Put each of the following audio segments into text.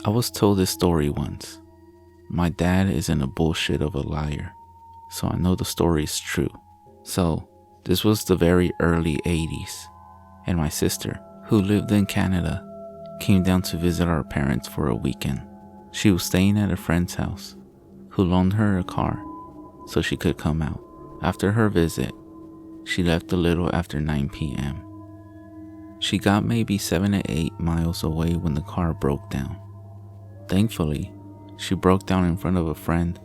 I was told this story once. My dad isn't a bullshit of a liar, so I know the story is true. So, this was the very early 80s, and my sister, who lived in Canada, came down to visit our parents for a weekend. She was staying at a friend's house, who loaned her a car so she could come out. After her visit, she left a little after 9 p.m. She got maybe 7 to 8 miles away when the car broke down. Thankfully, she broke down in front of a friend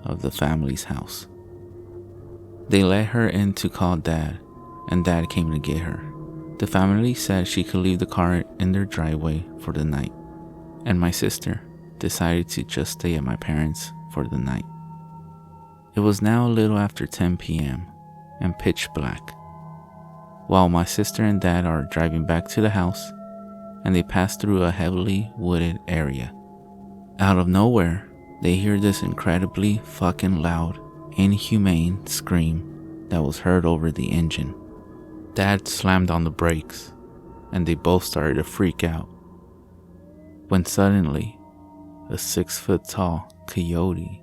of the family's house. They let her in to call Dad, and Dad came to get her. The family said she could leave the car in their driveway for the night, and my sister decided to just stay at my parents' for the night. It was now a little after 10 p.m. and pitch black, while my sister and Dad are driving back to the house, and they pass through a heavily wooded area. Out of nowhere, they hear this incredibly fucking loud, inhumane scream that was heard over the engine. Dad slammed on the brakes, and they both started to freak out, when suddenly, a 6-foot-tall coyote,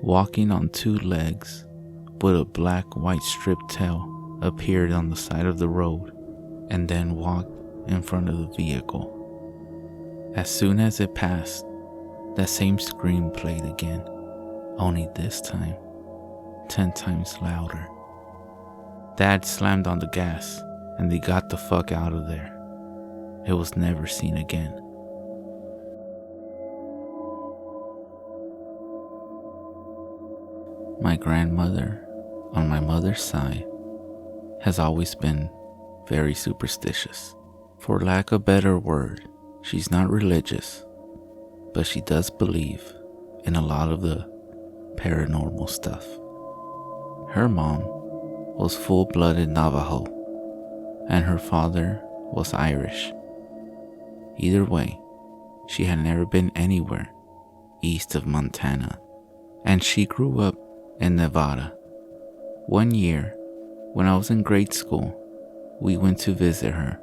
walking on 2 legs with a black-white striped tail, appeared on the side of the road and then walked in front of the vehicle. As soon as it passed, that same scream played again, only this time 10 times louder. Dad slammed on the gas and they got the fuck out of there. It was never seen again. My grandmother, on my mother's side, has always been very superstitious. For lack of a better word, she's not religious, but she does believe in a lot of the paranormal stuff. Her mom was full-blooded Navajo, and her father was Irish. Either way, she had never been anywhere east of Montana, and she grew up in Nevada. One year, when I was in grade school, we went to visit her.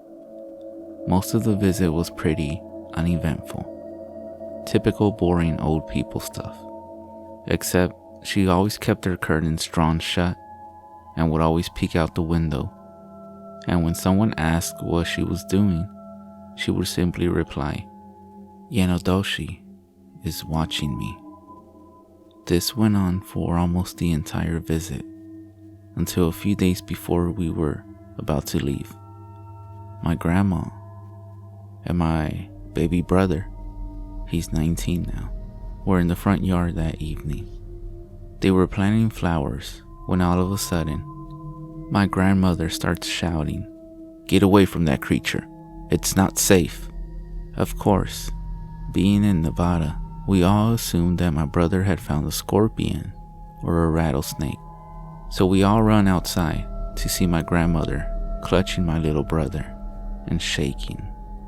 Most of the visit was pretty uneventful. Typical boring old people stuff. Except she always kept her curtains drawn shut and would always peek out the window. And when someone asked what she was doing, she would simply reply, "Yenaglooshi is watching me." This went on for almost the entire visit, until a few days before we were about to leave. My grandma and my baby brother, he's 19 now, were in the front yard that evening. They were planting flowers when all of a sudden, my grandmother starts shouting, "Get away from that creature. It's not safe." Of course, being in Nevada, we all assumed that my brother had found a scorpion or a rattlesnake. So we all run outside to see my grandmother clutching my little brother and shaking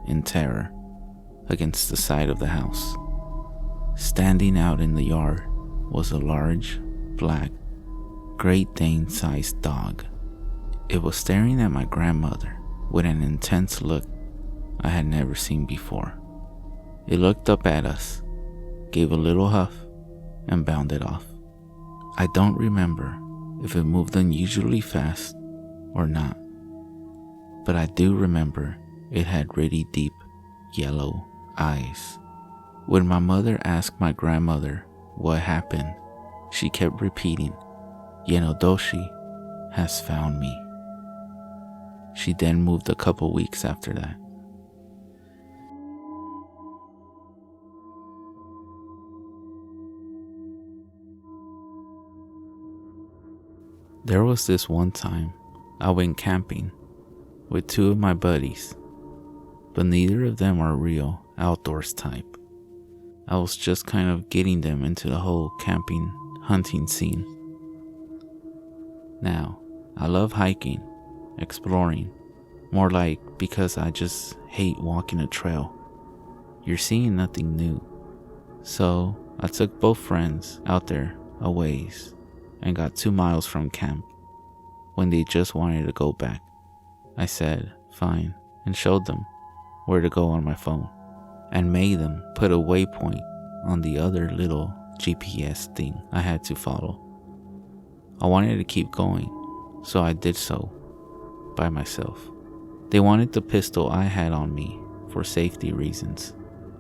in terror against the side of the house. Standing out in the yard was a large, black, Great Dane-sized dog. It was staring at my grandmother with an intense look I had never seen before. It looked up at us, gave a little huff, and bounded off. I don't remember if it moved unusually fast or not, but I do remember it had really deep yellow eyes. When my mother asked my grandmother what happened, she kept repeating, "Yenaglooshi has found me." She then moved a couple weeks after that. There was this one time I went camping with 2 of my buddies, but neither of them are real outdoors type. I was just kind of getting them into the whole camping hunting scene. Now, I love hiking, exploring, more like because I just hate walking a trail. You're seeing nothing new. So I took both friends out there a ways and got 2 miles from camp when they just wanted to go back. I said, fine, and showed them where to go on my phone. and made them put a waypoint on the other little GPS thing I had to follow. I wanted to keep going, so I did so by myself. They wanted the pistol I had on me for safety reasons,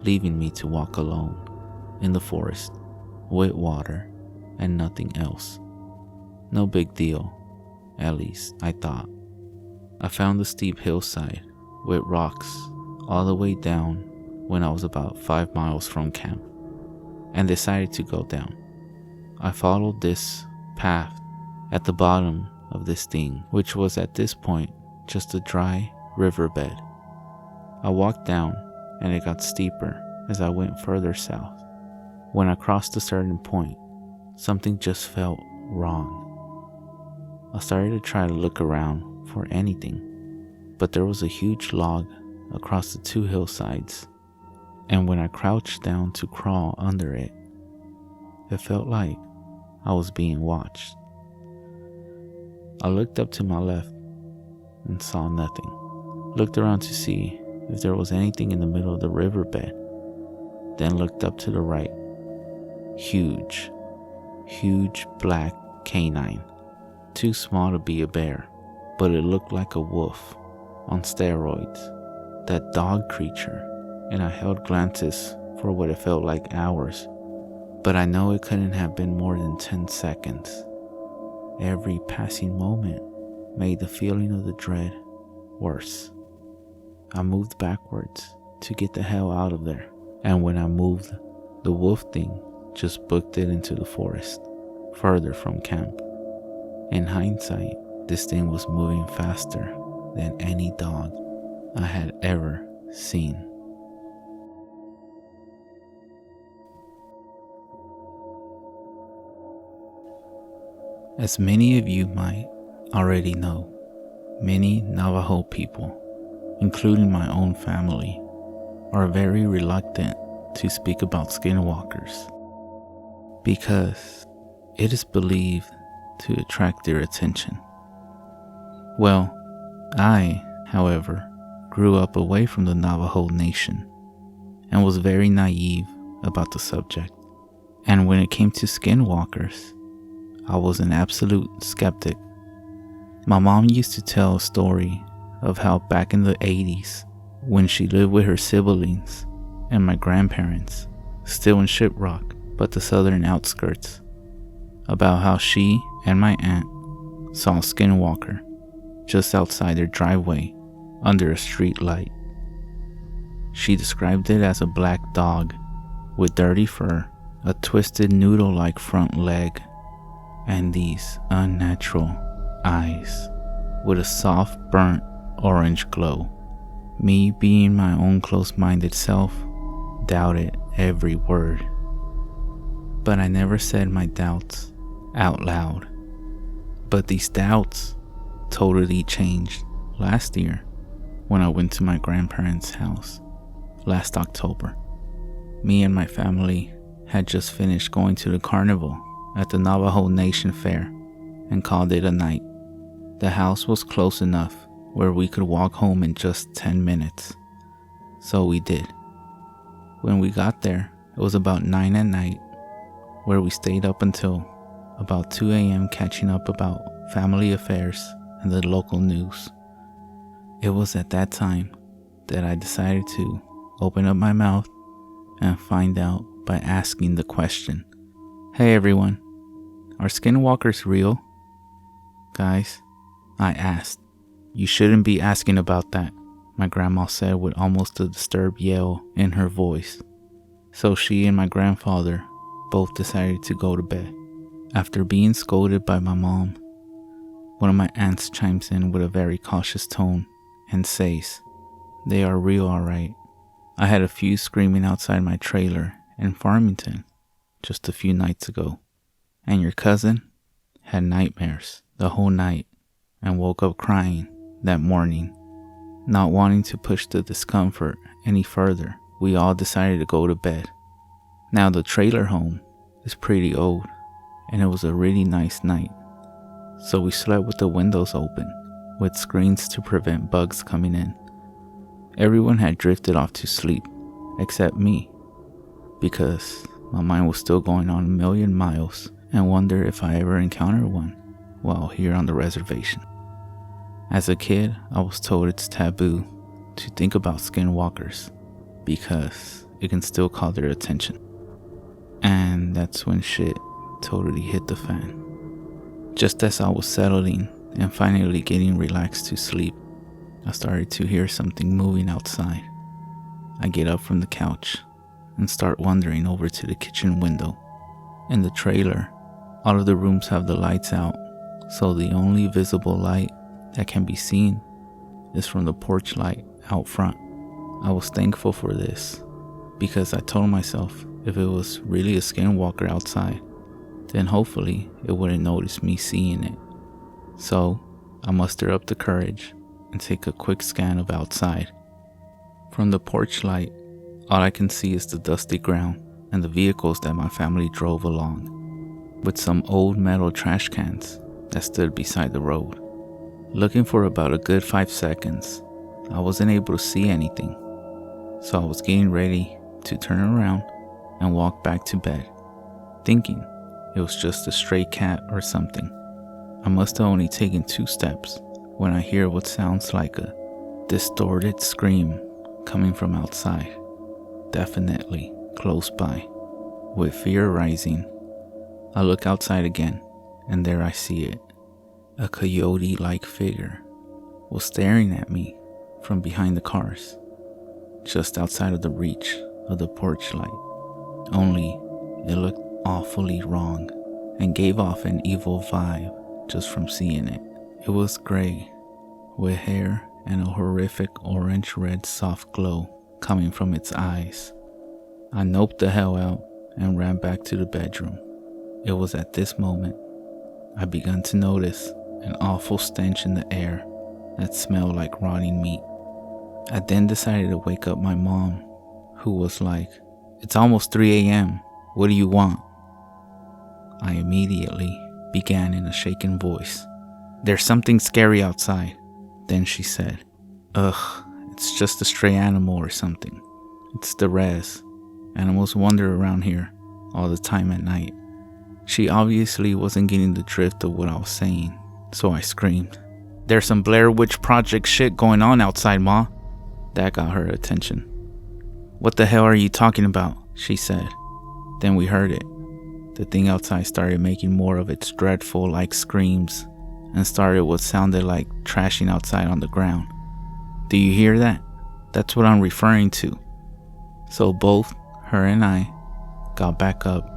leaving me to walk alone in the forest with water and nothing else. No big deal, at least I thought. I found the steep hillside with rocks all the way down when I was about 5 miles from camp and decided to go down. I followed this path at the bottom of this thing, which was at this point just a dry riverbed. I walked down and it got steeper as I went further south. When I crossed a certain point, something just felt wrong. I started to try to look around for anything, but there was a huge log across the two hillsides, and when I crouched down to crawl under it, it felt like I was being watched. I looked up to my left and saw nothing. Looked around to see if there was anything in the middle of the riverbed, then looked up to the right. Huge black canine. Too small to be a bear, but it looked like a wolf on steroids. That dog creature, and I held glances for what it felt like hours, but I know it couldn't have been more than 10 seconds. Every passing moment made the feeling of the dread worse. I moved backwards to get the hell out of there, and when I moved, the wolf thing just booked it into the forest, further from camp. In hindsight, this thing was moving faster than any dog I had ever seen. As many of you might already know, many Navajo people, including my own family, are very reluctant to speak about skinwalkers because it is believed to attract their attention. Well, I, however, grew up away from the Navajo nation and was very naive about the subject. And when it came to skinwalkers, I was an absolute skeptic. My mom used to tell a story of how back in the 80s, when she lived with her siblings and my grandparents, still in Shiprock, but the southern outskirts, about how she and my aunt saw a skinwalker just outside their driveway under a street light. She described it as a black dog with dirty fur, a twisted noodle-like front leg, and these unnatural eyes with a soft burnt orange glow. Me, being my own close-minded self, doubted every word. But I never said my doubts out loud. But these doubts totally changed last year when I went to my grandparents' house last October. Me and my family had just finished going to the carnival at the Navajo Nation Fair and called it a night. The house was close enough where we could walk home in just 10 minutes. So we did. When we got there, it was about 9 at night, where we stayed up until about 2 a.m. catching up about family affairs and the local news. It was at that time that I decided to open up my mouth and find out by asking the question, "Hey everyone, are skinwalkers real?" "Guys," I asked. "You shouldn't be asking about that," my grandma said with almost a disturbed yell in her voice. So she and my grandfather both decided to go to bed. After being scolded by my mom, one of my aunts chimes in with a very cautious tone and says, "They are real, alright. I had a few screaming outside my trailer in Farmington just a few nights ago. And your cousin had nightmares the whole night and woke up crying that morning." Not wanting to push the discomfort any further, we all decided to go to bed. Now the trailer home is pretty old, and it was a really nice night. So we slept with the windows open, with screens to prevent bugs coming in. Everyone had drifted off to sleep, except me, because my mind was still going on a million miles and wondered if I ever encountered one while here on the reservation. As a kid, I was told it's taboo to think about skinwalkers because it can still call their attention. And that's when shit totally hit the fan. Just as I was settling and finally getting relaxed to sleep, I started to hear something moving outside. I get up from the couch and start wandering over to the kitchen window. In the trailer, all of the rooms have the lights out, so the only visible light that can be seen is from the porch light out front. I was thankful for this because I told myself if it was really a skinwalker outside, then hopefully it wouldn't notice me seeing it. So I muster up the courage and take a quick scan of outside. From the porch light, all I can see is the dusty ground and the vehicles that my family drove along, with some old metal trash cans that stood beside the road. Looking for about a good 5 seconds, I wasn't able to see anything, so I was getting ready to turn around and walk back to bed, thinking it was just a stray cat or something. I must have only taken 2 steps when I hear what sounds like a distorted scream coming from outside, definitely close by. With fear rising, I look outside again, and there I see it. A coyote-like figure was staring at me from behind the cars, just outside of the reach of the porch light. Only it looked awfully wrong and gave off an evil vibe just from seeing it. It was gray, with hair and a horrific orange-red soft glow coming from its eyes. I noped the hell out and ran back to the bedroom. It was at this moment I began to notice an awful stench in the air that smelled like rotting meat. I then decided to wake up my mom, who was like, "It's almost 3 a.m. What do you want?" I immediately began in a shaken voice, "There's something scary outside." Then she said, "Ugh, it's just a stray animal or something. It's the res. Animals wander around here all the time at night." She obviously wasn't getting the drift of what I was saying, so I screamed, "There's some Blair Witch Project shit going on outside, Ma." That got her attention. "What the hell are you talking about?" she said. Then we heard it. The thing outside started making more of its dreadful like screams and started what sounded like trashing outside on the ground. "Do you hear that? That's what I'm referring to." So both her and I got back up,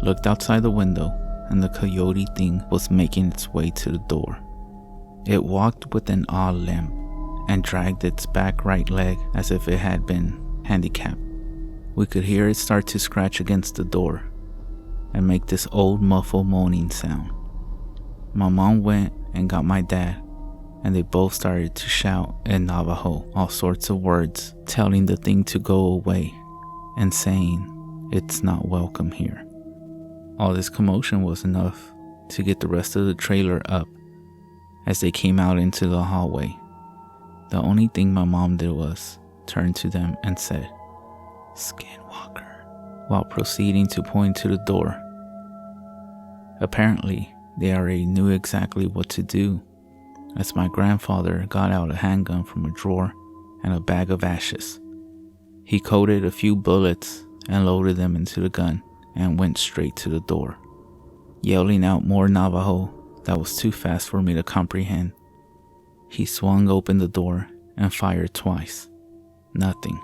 looked outside the window, and the coyote thing was making its way to the door. It walked with an odd limp and dragged its back right leg as if it had been handicapped. We could hear it start to scratch against the door and make this old muffled moaning sound. My mom went and got my dad, and they both started to shout in Navajo all sorts of words, telling the thing to go away and saying it's not welcome here. All this commotion was enough to get the rest of the trailer up as they came out into the hallway. The only thing my mom did was turn to them and said, "Skinwalker," while proceeding to point to the door. Apparently, they already knew exactly what to do, as my grandfather got out a handgun from a drawer and a bag of ashes. He coated a few bullets and loaded them into the gun and went straight to the door, yelling out more Navajo that was too fast for me to comprehend. He swung open the door and fired twice. Nothing.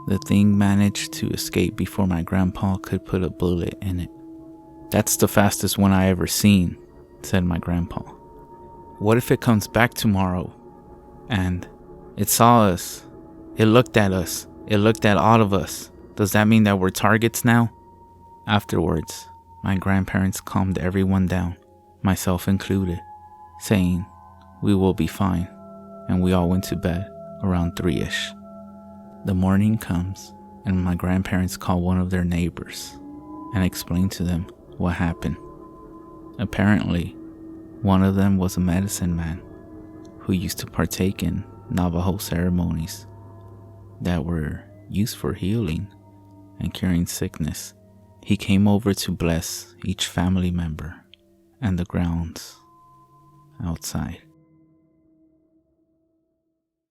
The thing managed to escape before my grandpa could put a bullet in it. "That's the fastest one I ever seen," said my grandpa. "What if it comes back tomorrow? And it saw us. It looked at us. It looked at all of us. Does that mean that we're targets now?" Afterwards, my grandparents calmed everyone down, myself included, saying, "We will be fine," and we all went to bed around 3-ish. The morning comes, and my grandparents call one of their neighbors and explain to them what happened. Apparently, one of them was a medicine man who used to partake in Navajo ceremonies that were used for healing and curing sickness, he came over to bless each family member and the grounds outside.